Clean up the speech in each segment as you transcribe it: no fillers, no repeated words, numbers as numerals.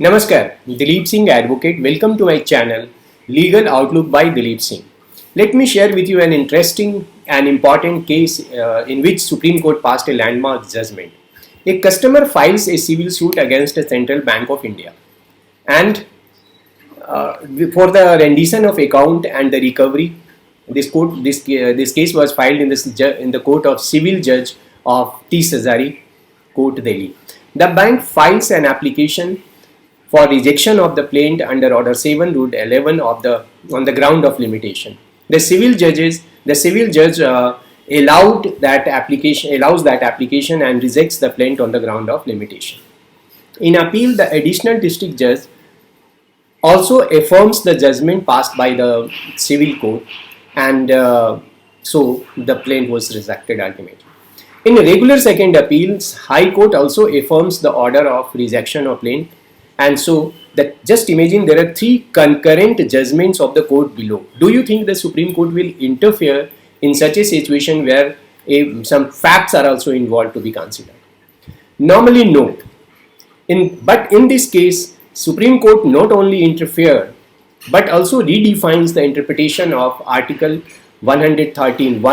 Namaskar, Dilip Singh Advocate. Welcome to my channel Legal Outlook by Dilip Singh. Let me share with you an interesting and important case in which Supreme Court passed a landmark judgment. A customer files a civil suit against the Central Bank of India and for the rendition of account and the recovery. This case was filed in the court of civil judge of T. Sazari Court, Delhi. The bank files an application for rejection of the plaint under Order 7, Rule 11 on the ground of limitation. The civil judge allows that application and rejects the plaint on the ground of limitation. In appeal, the additional district judge also affirms the judgment passed by the civil court, and so the plaint was rejected ultimately. In regular second appeals, High Court also affirms the order of rejection of plaint, and so that just imagine there are three concurrent judgments of the court below. Do you think the Supreme Court will interfere in such a situation where some facts are also involved to be considered? Normally, no. But in this case, Supreme Court not only interfered but also redefines the interpretation of Article 113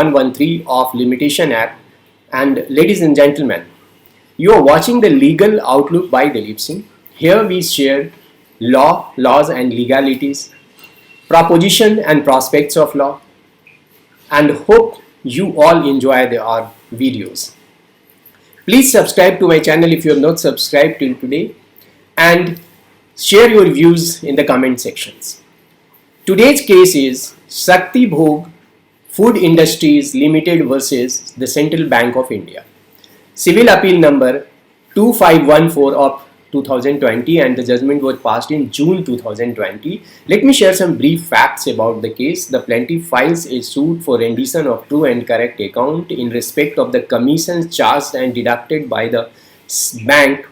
of Limitation Act. And ladies and gentlemen, you are watching the Legal Outlook by Dilip Singh. Here we share laws and legalities, proposition and prospects of law, and hope you all enjoy our videos. Please subscribe to my channel if you have not subscribed till today, and share your views in the comment sections. Today's case is Shakti Bhog Food Industries Limited versus the Central Bank of India. Civil Appeal number 2514 of 2020, and the judgment was passed in June 2020. Let me share some brief facts about the case. The plaintiff files a suit for rendition of true and correct account in respect of the commissions charged and deducted by the bank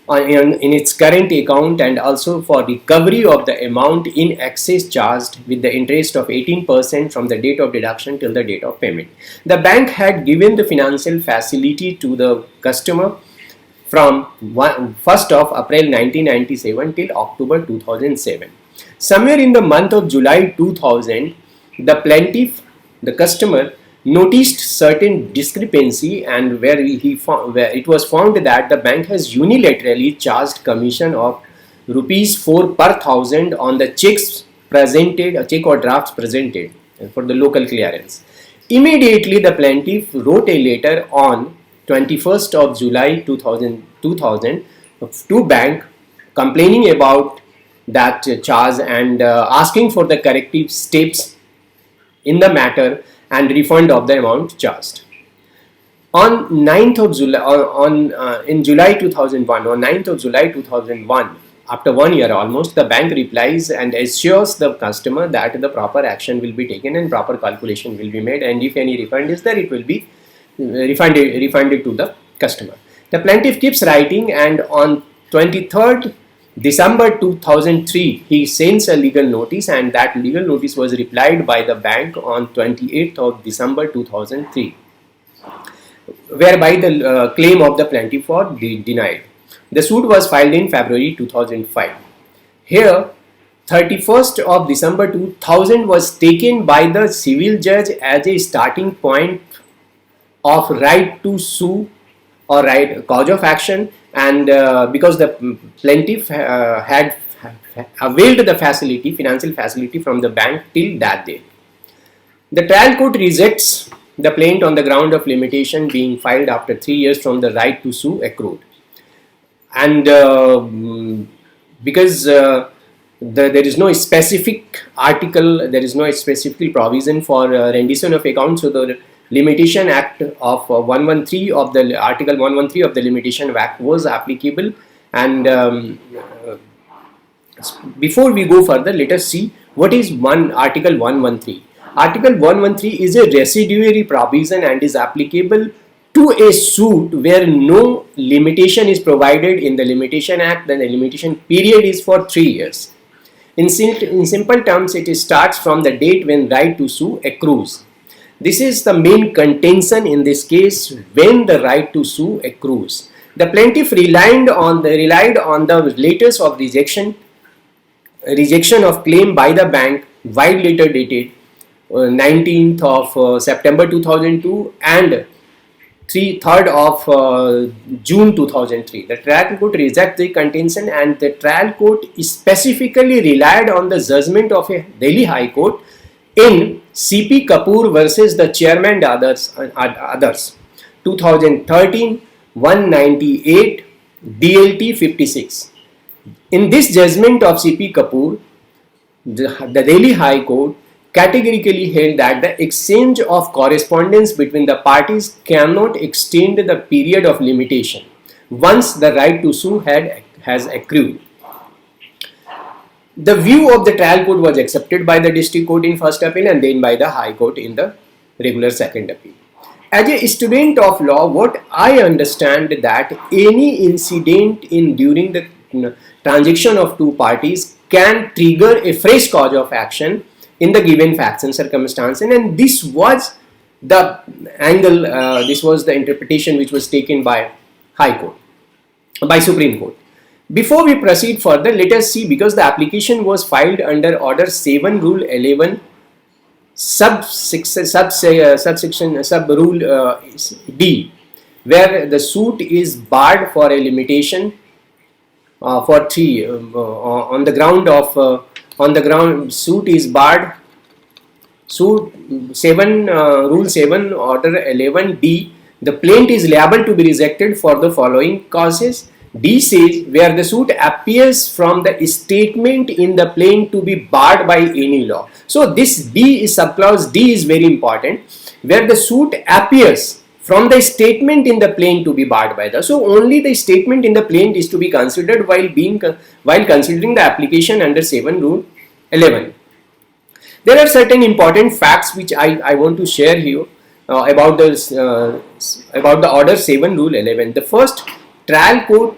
in its current account, and also for recovery of the amount in excess charged with the interest of 18% from the date of deduction till the date of payment. The bank had given the financial facility to the customer from 1st of April 1997 till October 2007. Somewhere in the month of July 2000, the plaintiff, the customer, noticed certain discrepancy, and where it was found that the bank has unilaterally charged commission of ₹4 per thousand on the checks presented, check or drafts presented for the local clearance. Immediately, the plaintiff wrote a letter on 21st of July 2000 to bank complaining about that charge and asking for the corrective steps in the matter and refund of the amount charged. On 9th of July, in July 2001, on 9th of July 2001, after 1 year almost, the bank replies and assures the customer that the proper action will be taken and proper calculation will be made, and if any refund is there, it will be refunded to the customer. The plaintiff keeps writing, and on 23rd December 2003, he sends a legal notice, and that legal notice was replied by the bank on 28th of December 2003, whereby the claim of the plaintiff was denied. The suit was filed in February 2005. Here, 31st of December 2000 was taken by the civil judge as a starting point of right to sue or right cause of action, and because the plaintiff had availed the financial facility from the bank till that day. The trial court rejects the plaint on the ground of limitation being filed after 3 years from the right to sue accrued, and because there is no specific article, there is no specific provision for rendition of account, so the Limitation Act of 113 of the Article 113 of the Limitation Act was applicable. And before we go further, let us see what is Article 113. Article 113 is a residuary provision and is applicable to a suit where no limitation is provided in the Limitation Act. Then the limitation period is for 3 years. In simple terms, it starts from the date when right to sue accrues. This is the main contention in this case, when the right to sue accrues. The plaintiff relied on the letters of rejection of claim by the bank, while later dated 19th of September 2002 and 3rd of June 2003. The trial court rejected the contention, and the trial court specifically relied on the judgment of a Delhi High Court in C.P. Kapoor versus the chairman others 2013 198 DLT 56. In this judgment of C.P. Kapoor, the Delhi High Court categorically held that the exchange of correspondence between the parties cannot extend the period of limitation once the right to sue has accrued. The view of the trial court was accepted by the district court in first appeal and then by the High Court in the regular second appeal. As a student of law, what I understand that any incident during the transaction of two parties can trigger a fresh cause of action in the given facts and circumstances, and this was the angle, this was the interpretation which was taken by Supreme Court. Before we proceed further, let us see, because the application was filed under Order 7 Rule 11 sub rule D, where the suit is barred for a limitation for 3 on the ground suit is barred. Suit 7 Rule 7 Order 11 D, the plaint is liable to be rejected for the following causes. D says where the suit appears from the statement in the plaint to be barred by any law. So this D is subclause D is very important, where the suit appears from the statement in the plaint to be barred by the. So only the statement in the plaint is to be considered while considering the application under 7 Rule 11. There are certain important facts which I want to share here about the Order 7 Rule 11. The first, trial court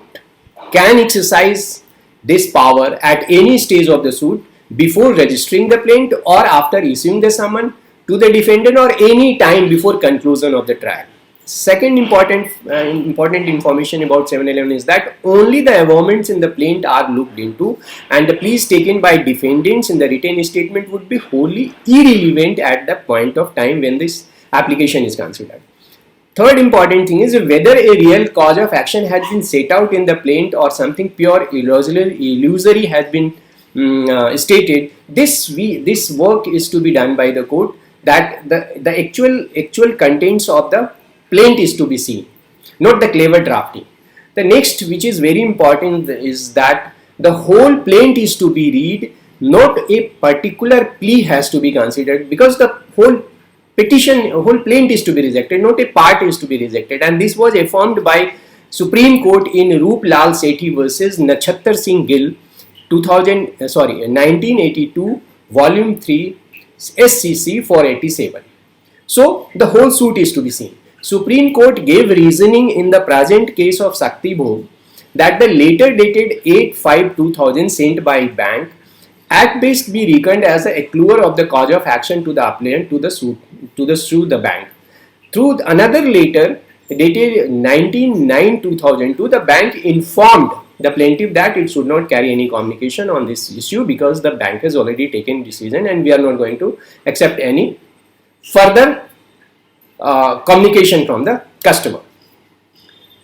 can exercise this power at any stage of the suit before registering the plaint or after issuing the summons to the defendant or any time before conclusion of the trial. Second important information about 711 is that only the averments in the plaint are looked into, and the pleas taken by defendants in the written statement would be wholly irrelevant at the point of time when this application is considered. Third important thing is whether a real cause of action has been set out in the plaint or something pure illusory has been stated. This work is to be done by the court, that the actual contents of the plaint is to be seen, not the clever drafting. The next, which is very important, is that the whole plaint is to be read, not a particular plea has to be considered, because the whole plaint is to be rejected, not a part is to be rejected. And this was affirmed by Supreme Court in Roop Lal Sethi versus Nachattar Singh Gill 1982 volume 3 SCC 487. So the whole suit is to be seen. Supreme Court gave reasoning in the present case of Shakti Bhog that the letter dated 8/5/2000 sent by bank at best be reckoned as a accruer of the cause of action to the applicant to sue the bank. Through another letter dated 19/9/2002, the bank informed the plaintiff that it should not carry any communication on this issue because the bank has already taken decision and we are not going to accept any further communication from the customer.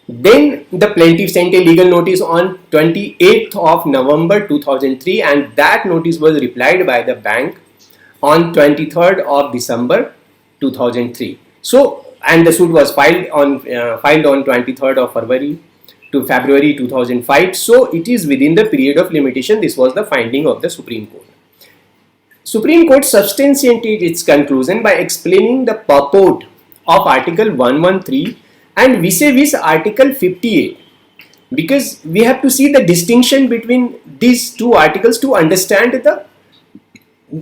Then the plaintiff sent a legal notice on 28th of November 2003, and that notice was replied by the bank on 23rd of December 2003. So, and the suit was filed on 23rd of February 2005. So it is within the period of limitation. This was the finding of the Supreme Court. Supreme Court substantiated its conclusion by explaining the purport of Article 113 and vis-a-vis Article 58, because we have to see the distinction between these two articles to understand the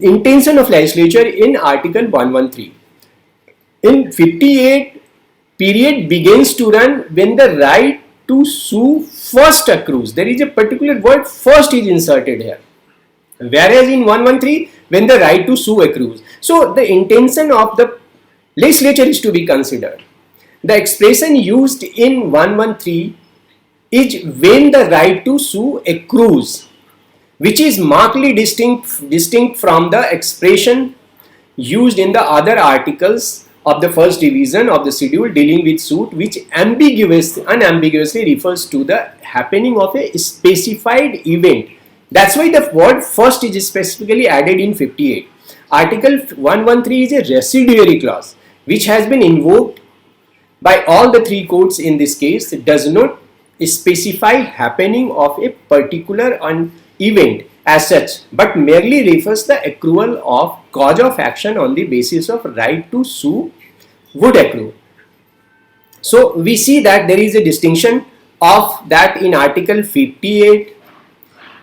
intention of legislature in Article 113. In 58, period begins to run when the right to sue first accrues. There is a particular word first is inserted here, whereas in 113 when the right to sue accrues. So the intention of the legislature is to be considered. The expression used in 113 is when the right to sue accrues, which is markedly distinct from the expression used in the other articles of the first division of the schedule dealing with suit, which unambiguously refers to the happening of a specified event. That's why the word first is specifically added in 58. Article 113 is a residuary clause which has been invoked by all the three courts in this case. It does not specify happening of a particular event as such, but merely refers the accrual of cause of action on the basis of right to sue would accrue. So we see that there is a distinction of that in Article 58.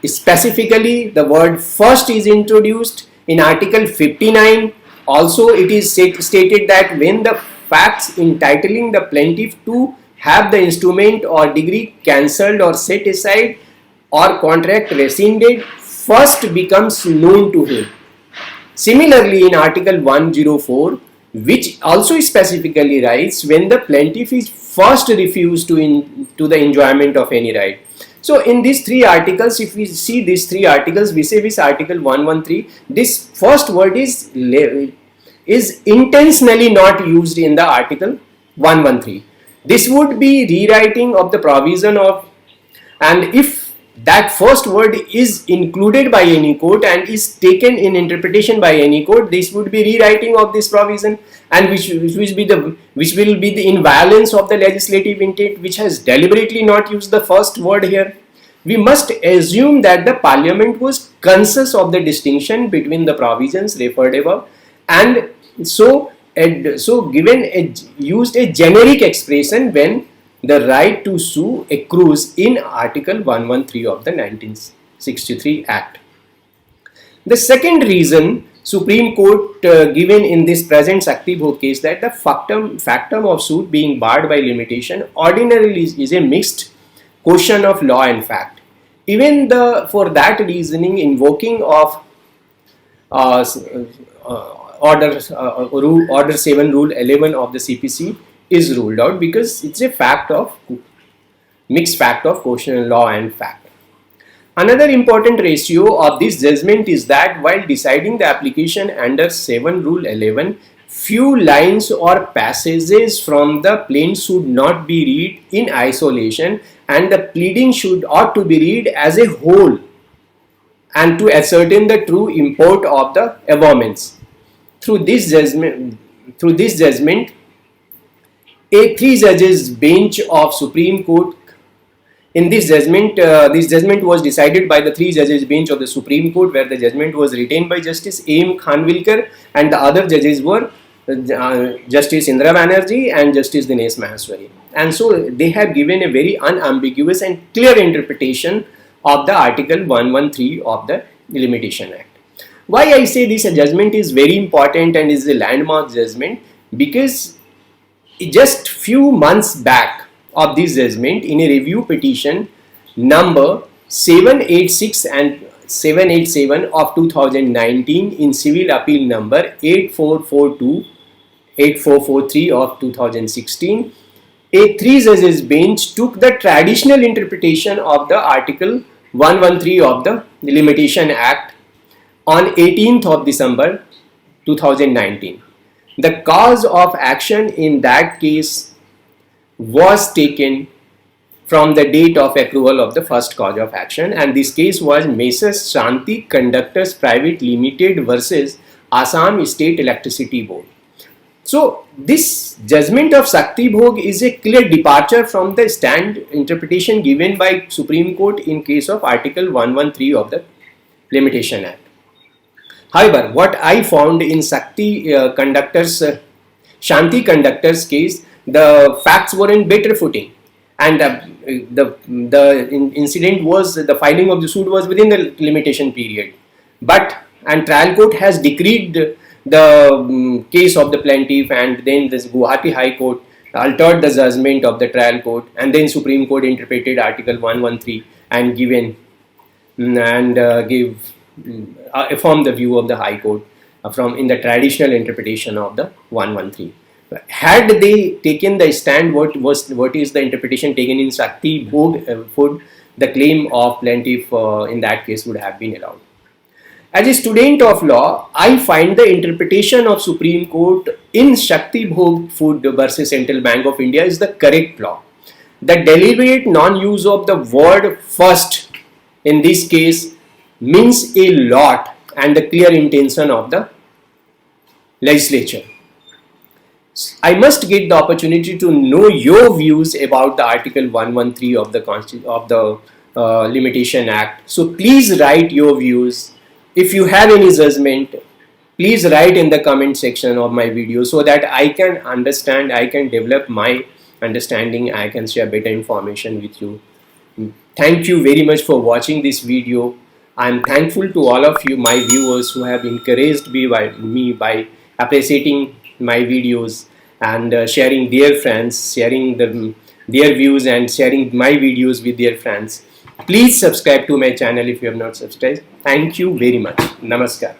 Specifically, the word first is introduced. In Article 59, also it is stated that when the facts entitling the plaintiff to have the instrument or degree cancelled or set aside or contract rescinded first becomes known to him. Similarly, in Article 104, which also specifically writes when the plaintiff is first refused to the enjoyment of any right. So in these three articles, if we see these three articles, we say this Article 113, this first word is intentionally not used in the Article 113. This would be rewriting of the provision of, and if that first word is included by any court and is taken in interpretation by any court, this would be rewriting of this provision, and which will be the inviolance of the legislative intent, which has deliberately not used the first word here. We must assume that the Parliament was conscious of the distinction between the provisions referred above, and so used a generic expression when the right to sue accrues in Article 113 of the 1963 Act. The second reason Supreme Court given in this present Shakti Bhog case, that the factum of suit being barred by limitation ordinarily is a mixed question of law and fact. Even for that reasoning, invoking of Order 7 Rule 11 of the CPC is ruled out because it's a mixed fact of question law and fact. Another important ratio of this judgment is that while deciding the application under 7 Rule 11, few lines or passages from the plaint should not be read in isolation, and the pleading ought to be read as a whole and to ascertain the true import of the avowments. Through this judgment, a 3 judges bench of Supreme Court. In this judgment was decided by the 3 judges bench of the Supreme Court, where the judgment was retained by Justice A.M. Khanwilkar, and the other judges were Justice Indra Banerjee and Justice Dinesh Maheshwari. And so they have given a very unambiguous and clear interpretation of the Article 113 of the Limitation Act. Why I say this judgment is very important and is a landmark judgment? Because just few months back of this judgment, in a review petition number 786 and 787 of 2019 in civil appeal number 8443 of 2016, a 3 judges bench took the traditional interpretation of the Article 113 of the Limitation Act on 18th of December 2019. The cause of action in that case was taken from the date of accrual of the first cause of action, and this case was Messrs Shanti Conductors Private Limited versus Assam State Electricity Board. So this judgment of Shakti Bhog is a clear departure from the stand interpretation given by Supreme Court in case of Article 113 of the Limitation Act. However, what I found in Shanti Conductors case, the facts were in better footing, and the incident was, the filing of the suit was within the limitation period, and trial court has decreed the case of the plaintiff, and then this Guwahati High Court altered the judgment of the trial court, and then Supreme Court interpreted Article 113 and affirmed the view of the High Court in the traditional interpretation of the 113. Had they taken the stand, what is the interpretation taken in Shakti Bhog food, the claim of plaintiff in that case would have been allowed. As a student of law, I find the interpretation of Supreme Court in Shakti Bhog Food versus Central Bank of India is the correct law. The deliberate non-use of the word first in this case means a lot, and the clear intention of the legislature. I must get the opportunity to know your views about the Article 113 of the Limitation Act. So please write your views. If you have any judgment, please write in the comment section of my video so that I can understand, I can develop my understanding, I can share better information with you. Thank you very much for watching this video. I am thankful to all of you, my viewers, who have encouraged me by appreciating my videos and sharing their friends, sharing their views and sharing my videos with their friends. Please subscribe to my channel if you have not subscribed. Thank you very much. Namaskar.